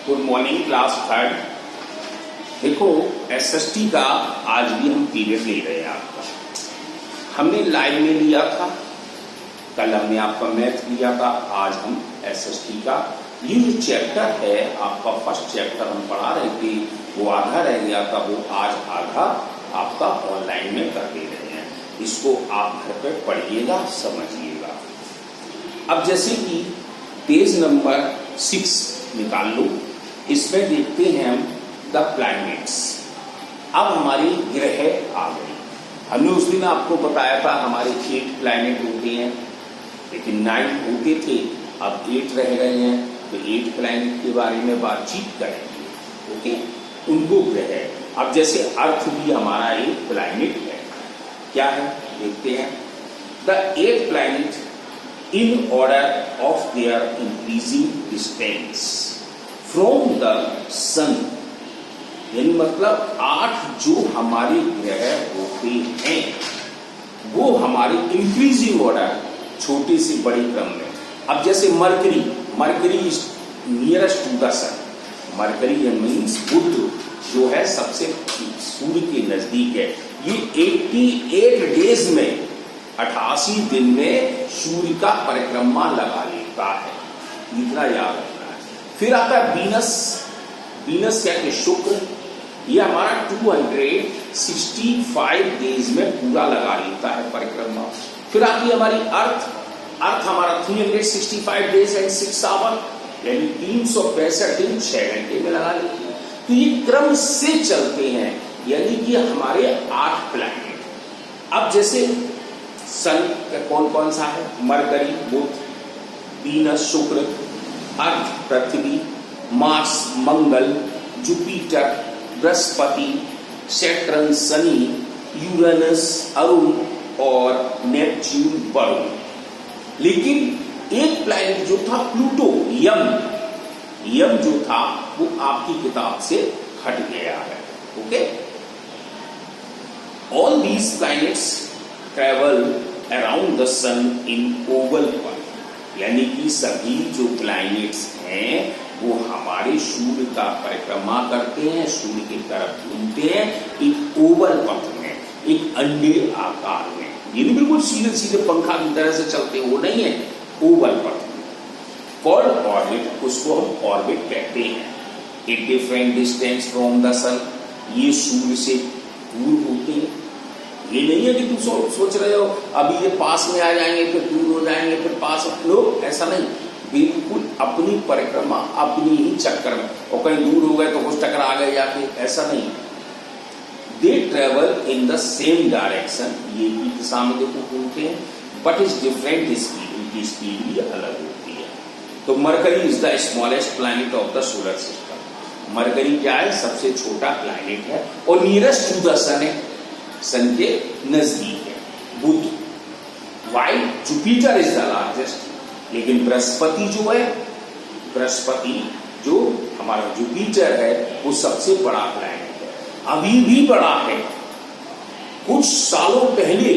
Good morning class third. देखो SST का आज भी हम पीरियड ले रहे हैं आपका। हमने लाइव में लिया था, कल हमने आपका मैथ लिया था, आज हम एसएसटी का ये जो चैप्टर है आपका फर्स्ट चैप्टर हम पढ़ा रहे थे, वो आधा रह गया था, वो आज आधा आपका ऑनलाइन में कर दे रहे हैं। इसको आप घर पे पढ़िएगा, समझिएगा। अब जैसे कि पेज नंबर 6 निकाल लो, इसमें देखते हैं हम द प्लैनेट्स। अब हमारी ग्रह आ गई। हमने उस दिन आपको बताया था हमारे 8 प्लैनेट होते हैं, लेकिन 9 होते थे, अब 8 रह गए हैं। तो 8 प्लैनेट के बारे में बातचीत करेंगे। ओके, उनको ग्रह। अब जैसे अर्थ भी हमारा एक प्लैनेट है, क्या है देखते हैं। The 8 planet in order of their increasing distance from the sun, यानी मतलब 8 जो हमारे ग्रह होते हैं वो हमारे इंक्रीजिंग ऑर्डर, छोटे से बड़े क्रम में। अब जैसे Mercury is nearest to the sun. Mercury means बुध जो है सबसे सूर्य के नजदीक है। ये 88 डेज में 88 दिन में सूर्य का परिक्रमा लगा लेता है, इतना याद रखना है। फिर आता है वीनस क्या कि शुक्र, ये हमारा 265 डेज में पूरा लगा लेता है परिक्रमा। फिर आती है हमारी अर्थ हमारा 365 डेज एंड 6 आवर, यानी 365 दिन 6 घंटे में लगा लेती है। तो ये क्रम से चलते हैं, यानी कि हमारे 8 प्लैनेट। अब जैसे सन कौन कौन सा है, मरकरी बुध, वीनस शुक्र, अर्थ पृथ्वी, मार्स मंगल, जुपिटर बृहस्पति, सैटर्न शनि, यूरेनस अरुण और नेपच्यून वरुण। लेकिन एक प्लैनेट जो था प्लूटो, यम जो था वो आपकी किताब से हट गया है। Okay, all these planets travel around the sun in oval path, यानी कि सभी जो प्लैनेट्स हैं वो हमारे सूर्य का परिक्रमा करते हैं, सूर्य की तरफ घूमते हैं एक ओवल पथ में, एक अंडे आकार में। ये नहीं बिल्कुल सीधे पंखा की तरह से चलते हैं, वो नहीं है, ओवल पथ में। कॉल्ड ऑर्बिट, उसको हम ऑर्बिट कहते हैं। एक different distance from the sun, ये सूर्य से दूर होते हैं। ये नहीं है कि तुम सोच रहे हो अभी ये पास में आ जाएंगे फिर दूर हो जाएंगे फिर पास लो, ऐसा नहीं। बिल्कुल अपनी परिक्रमा अपनी ही चक्कर में, और कहीं दूर हो गए तो कुछ टकरा गए जाके, ऐसा नहीं। They travel in the same direction, ये भी दिशा में देखो घूमते हैं, बट इज डिफरेंट स्पीड, उनकी स्पीड भी अलग होती है। तो mercury is the smallest planet of the solar system. Mercury क्या है, सबसे छोटा प्लैनेट है और नियरेस्ट टू द सन है, सन के नजदीक है। बुध, why Jupiter is the largest. लेकिन बृहस्पति जो हमारा जुपिटर है वो सबसे बड़ा प्लैनेट है, अभी भी बड़ा है। कुछ सालों पहले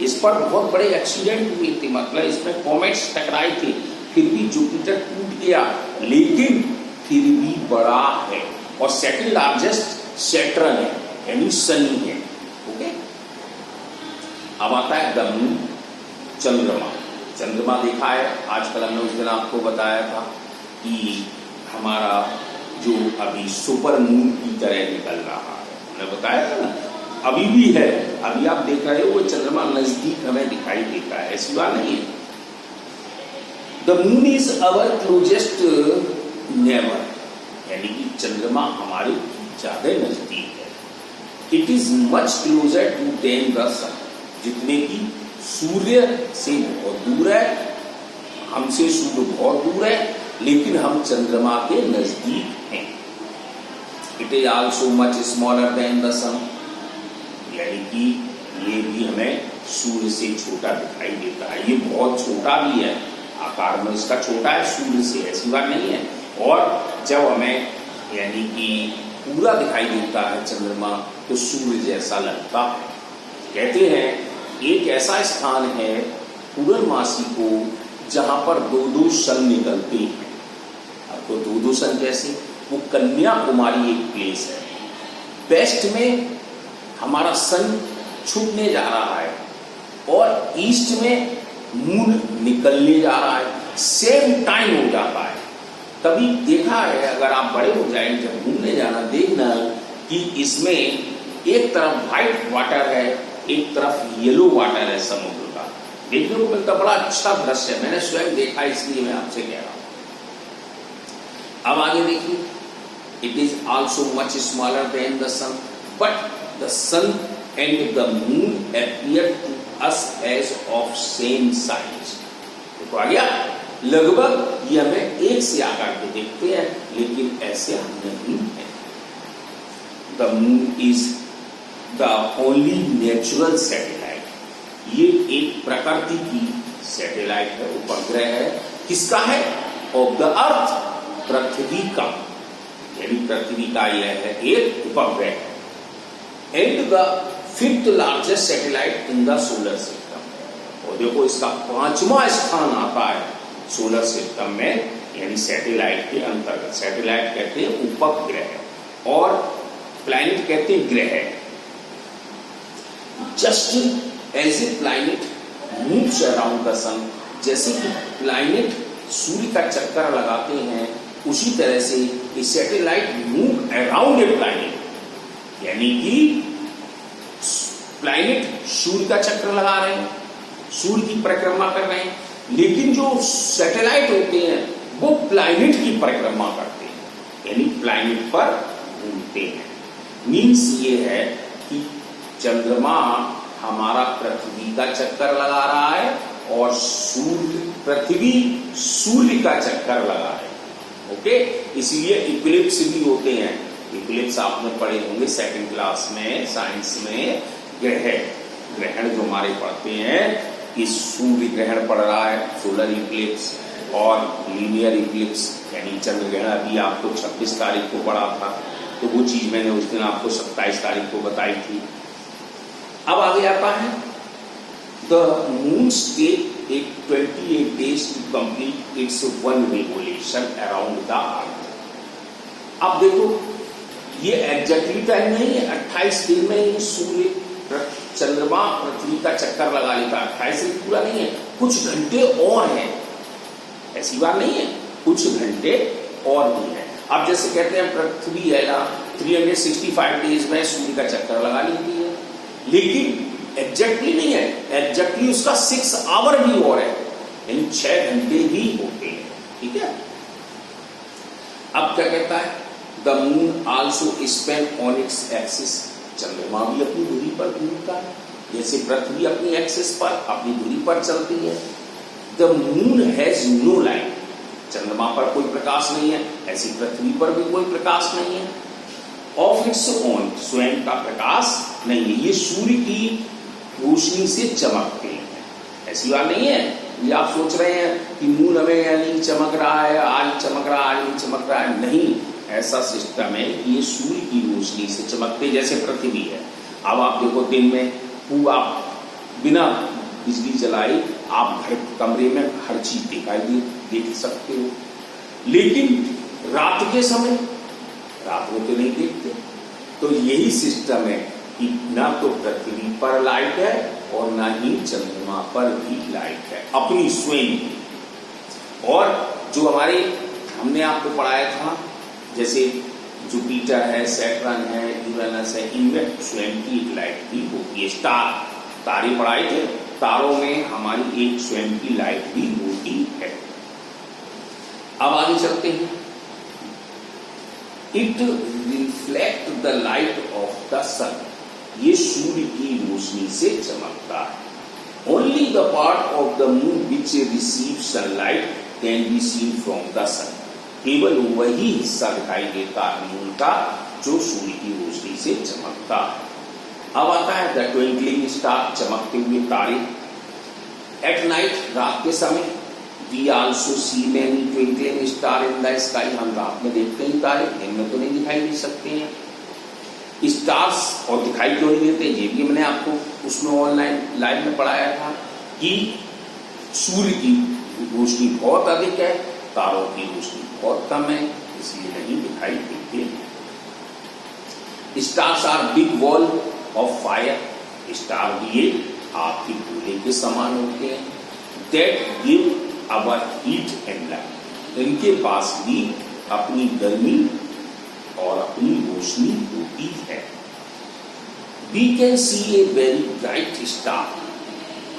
इस पर बहुत बड़े एक्सीडेंट हुए थे, मतलब इसमें कॉमेट्स टकराए थे, फिर भी जुपिटर टूट गया, लेकिन फिर भी बड़ा है। और सेकंड लार्जेस्ट सैटर्न है, यानी शनि है। ओके, अब आता है द मून, चंद्रमा देखा है आजकल। हमने उस दिन आपको बताया था कि हमारा जो अभी सुपर मून की तरह निकल रहा है, हमने बताया था ना, अभी भी है। अभी आप देख रहे हो वो चंद्रमा नजदीक हमें दिखाई देता है, ऐसी बात नहीं है। The moon is our closest neighbour, यानी कि चंद्रमा हमारे ज्यादा नजदीक है। It is much closer to than the sun, जितने की सूर्य से बहुत दूर है, हमसे सूर्य बहुत दूर है, लेकिन हम चंद्रमा के नजदीक हैं। It is also much smaller than the sun, यानी कि ये भी हमें सूर्य से छोटा दिखाई देता है। ये बहुत छोटा भी है, आकार में इसका छोटा है सूर्य से, ऐसी बात नहीं है। और जब हमें यानी कि पूरा दिखाई देता है चंद्रमा तो सूर्य जैसा लगता है। कहते हैं एक ऐसा स्थान है पूर्णमासी को जहां पर 2-2 सन निकलते हैं। आपको 2-2 सन कैसे, वो कन्याकुमारी एक प्लेस है। वेस्ट में हमारा सन छुपने जा रहा है और ईस्ट में मून निकलने जा रहा है, सेम टाइम हो जाता है। कभी देखा है, अगर आप बड़े हो जाए जब घूमने जाना, देखना कि इसमें एक तरफ व्हाइट वाटर है, एक तरफ येलो वाटर है समुद्र का, देखने को मिलता, बड़ा अच्छा दृश्य है। मैंने स्वयं देखा, इसलिए मैं आपसे कह रहा हूं। अब आगे देखिए, it is also much smaller than the sun, but the sun and the moon appear to us as of same size. देखो आ गया, लगभग ये हमें एक से आकार के देखते हैं, लेकिन ऐसे हम नहीं है। The moon is the only natural satellite. ये एक प्रकृति की सैटेलाइट है, उपग्रह है। किसका है? ऑफ द अर्थ, पृथ्वी का, यानी पृथ्वी का यह है एक उपग्रह। And the fifth largest satellite in the solar system. और देखो इसका 5वां स्थान आता है सोलर सिस्टम में, यानी सैटेलाइट के अंतर्गत। सैटेलाइट कहते हैं उपग्रह और प्लैनेट कहते हैं ग्रह। Just as a planet moves around the sun, जैसे कि प्लैनेट सूर्य का चक्कर लगाते हैं, उसी तरह से ये satellite move around a planet, यानी कि प्लैनेट सूर्य का चक्कर लगा रहे हैं, सूर्य की परिक्रमा कर रहे हैं, लेकिन जो सैटेलाइट होते हैं वो प्लैनेट की परिक्रमा करते हैं, यानी प्लैनेट पर घूमते हैं। मीन्स ये है कि चंद्रमा हमारा पृथ्वी का चक्कर लगा रहा है और पृथ्वी सूर्य का चक्कर लगा रहा है। ओके, इसलिए इक्लिप्स भी होते हैं। इक्लिप्स आपने पढ़े होंगे सेकंड क्लास में, साइंस में। ग्रहण जो हमारे पढ़ते हैं कि सूर्य ग्रहण पड़ रहा है, सोलर इक्लिप्स, और लीनियर इक्लिप्स यानी चंद्र ग्रहण। अभी आपको 26 तारीख को पढ़ा था, तो वो चीज मैंने उस दिन आपको 27 तारीख को बताई थी। अब आगे आता है, the moon take 28 days to complete its one revolution around the earth. अब देखो, ये एग्जैक्टली टाइम नहीं है, 28 दिन में ये सूर्य चंद्रमा पृथ्वी का चक्कर लगा लेता है। 28 दिन पूरा नहीं है, कुछ घंटे और हैं, ऐसी बात नहीं है, कुछ घंटे और भी है। अब जैसे कहते हैं पृथ्वी है ना 365 डेज में सूर्य का चक्कर लगा लेती है, लेकिन एग्जैक्टली नहीं है, एग्जैक्टली उसका 6 आवर भी और है, यानी 6 घंटे भी होते हैं। ठीक है, अब क्या कहता है, the moon also Spain on its axis. चंद्रमा भी अपनी धुरी पर घूमता है, जैसे पृथ्वी अपनी एक्सिस पर, अपनी धुरी पर चलती है। The moon has no light. चंद्रमा पर कोई प्रकाश नहीं है, ऐसी पृथ्वी पर भी कोई प्रकाश नहीं है। ऑफ इट्स ओन, स्वयं का प्रकाश नहीं है, ये सूर्य की रोशनी से चमकते हैं। ऐसी बात नहीं है, ये आप सोच रहे हैं कि मून हमें यानी चमक रहा है, आज चमक रहा है, आज नहीं चमक रहा है, नहीं। ऐसा सिस्टम है कि ये सूर्य की रोशनी से चमकते, जैसे पृथ्वी है। अब आप देखो, दिन में पूरा बिना बिजली जलाए आप घर कमरे में हर चीज दिखाई देख सकते हो, लेकिन रात के समय, रात में तो नहीं देखते। तो यही सिस्टम है कि ना तो पृथ्वी पर लाइट है और ना ही चंद्रमा पर भी लाइट है, अपनी स्वयं की। और जो हमारे हमने आपको पढ़ाया था, जैसे जुपिटर है, सैटर्न है, यूरेनस है, इनमें स्वयं की एक लाइट भी होती है। स्टार, तारे पढ़ाए थे, तारों में हमारी एक स्वयं की लाइट भी होती है। अब आगे चलते हैं। It reflect the light of the sun. ये सूर्य की रोशनी से चमकता है। Only the part of the moon which receive sunlight can be seen from the sun. केवल वही हिस्सा दिखाई देता है मून का जो सूर्य की रोशनी से चमकता है। अब आता है द ट्विंकलिंग स्टार, चमकते हुए तारे। एट नाइट, रात के समय, we also see many twinkling star in the sky. हम रात में देखते हैं तारे, दिन में तो नहीं दिखाई दे सकते हैं स्टार्स। और दिखाई क्यों नहीं देते, ये भी मैंने आपको उसमें ऑनलाइन लाइव में पढ़ाया था कि सूर्य की रोशनी बहुत अधिक है, तारों की रोशनी बहुत कम है, इसलिए नहीं दिखाई देते। Stars are big wall of fire, star दिए आग की गोले के समान होते हैं। That give our heat and light, इनके पास भी अपनी गर्मी और अपनी रोशनी होती है। We can see a very bright star,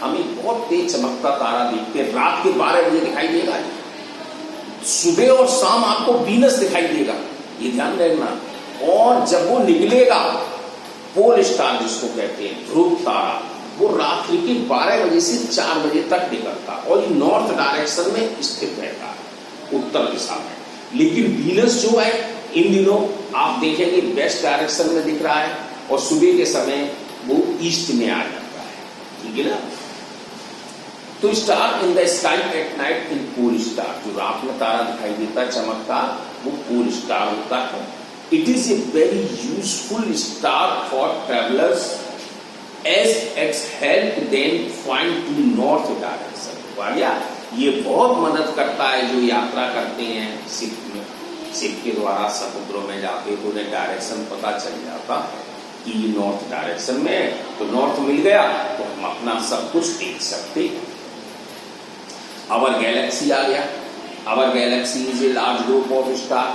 हमें बहुत तेज चमकता तारा देखते हैं, रात के 12 बजे दिखाई देगा, सुबह और शाम आपको वीनस दिखाई देगा, ये ध्यान रखना। और जब वो निकलेगा, पोल स्टार जिसको कहते हैं, ध्रुव तारा, वो रात्रि के 12 बजे से 4 बजे तक निकलता और ये नॉर्थ डायरेक्शन में स्थित रहता है, उत्तर दिशा में। लेकिन वीनस जो है इन दिनों आप देखेंगे वेस्ट डायरेक्शन में दिख रहा है और सुबह के समय वो ईस्ट में आ जाता है, ठीक है ना। तो star in the sky at night in pole star, जो रात में तारा दिखाई देता है चमकता, वो पोल स्टार होता है। It is a very useful star for travellers as its help them find to north direction. ये बहुत मदद करता है जो यात्रा करते हैं शिप में, शिप के द्वारा समुद्रों में जाते तो उन्हें डायरेक्शन पता चल जाता है कि ये नॉर्थ डायरेक्शन में है, तो नॉर्थ मिल गया तो हम अपना सब कुछ देख सकते हैं। आवर गैलेक्सी आ गया, our galaxy is a large group of star,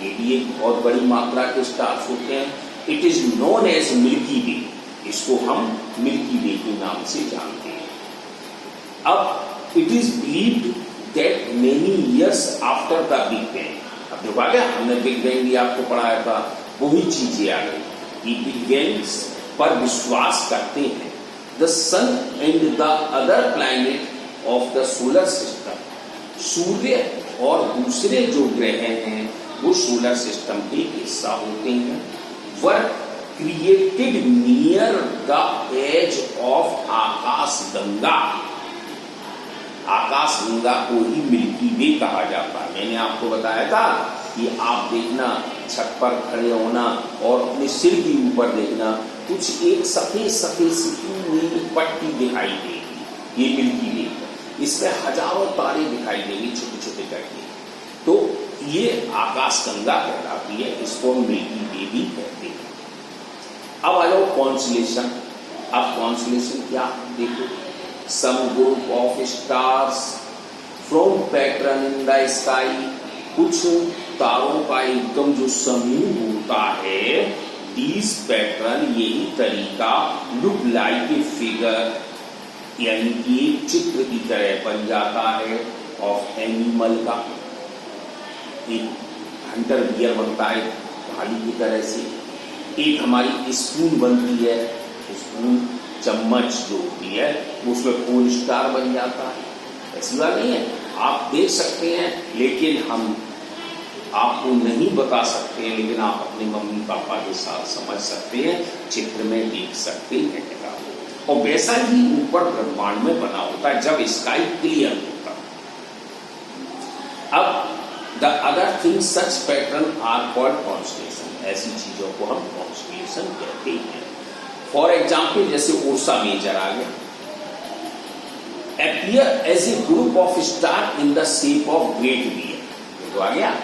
ये भी एक बहुत बड़ी मात्रा के स्टार्स होते हैं। It is known as Milky Way, इसको हम मिल्की वे के नाम से जानते हैं। अब it is believed that many years after the big bang, अब जो आ गया हमने बिग बैंग भी आपको पढ़ाया था, वही चीजें आ गई। ये बिग बैंग पर विश्वास करते हैं। The sun and the other planet of the solar system, सूर्य और दूसरे जो ग्रह हैं वो सोलर सिस्टम के हिस्सा होते हैं। Were created near the edge of आकाश गंगा, आकाश गंगा को ही मिल्की वे कहा जाता है। मैंने आपको बताया था कि आप देखना छत पर खड़े होना और अपने सिर के ऊपर देखना, कुछ एक सफेद सफेद सी पूरी पट्टी दिखाई देगी, ये मिल्की वे, इसमें हजारों तारे दिखाई देंगे छोटे छोटे करके, तो ये आकाश गंगा कहलाती है, इसको मिल्की वे भी कहते हैं। अब आ जाओ कॉन्स्टेलेशन। अब कॉन्स्टेलेशन क्या देखो, some group of stars from pattern in the sky, कुछ तारों का एकदम जो समूह होता है, दिस पैटर्न, यही तरीका लुक लाइक ए फिगर, यानी कि एक चित्र की तरह बन जाता है ऑफ एनिमल का, एक हंटर बियर बनता है भालू की तरह से, एक हमारी स्पून बनती है, स्पून चम्मच जो होती है उसमें पोल स्टार बन जाता है। ऐसी बात नहीं है, आप देख सकते हैं, लेकिन हम आपको नहीं बता सकते हैं, लेकिन आप अपने मम्मी पापा के साथ समझ सकते हैं, चित्र में देख सकते हैं। और वैसा ही ऊपर ब्रह्मांड में बना होता है जब स्काई क्लियर होता है। अब the other thing such pattern are called constellation, ऐसी चीजों को हम कॉन्स्टेलेशन कहते हैं। फॉर एग्जाम्पल जैसे उर्सा मेजर आ गया, appear as a group of star in the shape of great bear, तो आ गया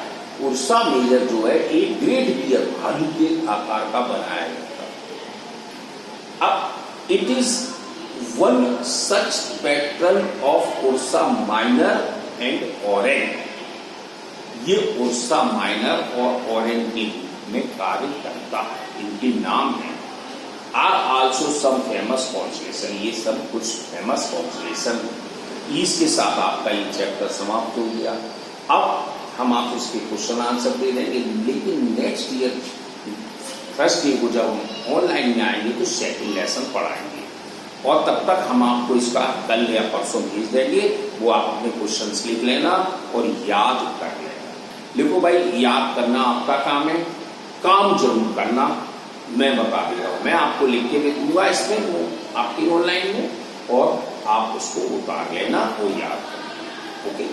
उर्सा मेजर जो है एक ग्रेट बियर भालू के आकार का बनाया जाता है। अब it is one such pattern of Ursa Minor and orange, ये उर्सा माइनर और ऑरेंज के रूप में कार्य करता है, इनके नाम हैं। Are also some famous constellation, ये सब कुछ फेमस कॉन्स्टेलेशन। इसके साथ आपका ये चैप्टर समाप्त हो गया। अब हम आप इसके क्वेश्चन आंसर दे देंगे, लेकिन नेक्स्ट ईयर थर्सडे को जब हम ऑनलाइन में आएंगे तो सेकंड लेसन पढ़ाएंगे, और तब तक हम आपको इसका कल या परसों भेज देंगे, वो आप अपने क्वेश्चंस लिख लेना और याद कर लेना। देखो भाई, याद करना आपका काम है, काम जरूर करना, मैं बता दे रहा हूँ, मैं आपको लिख के भी दूंगा इसमें वो आपकी ऑनलाइन में, और आप उसको उतार लेना, वो याद करना। ओके।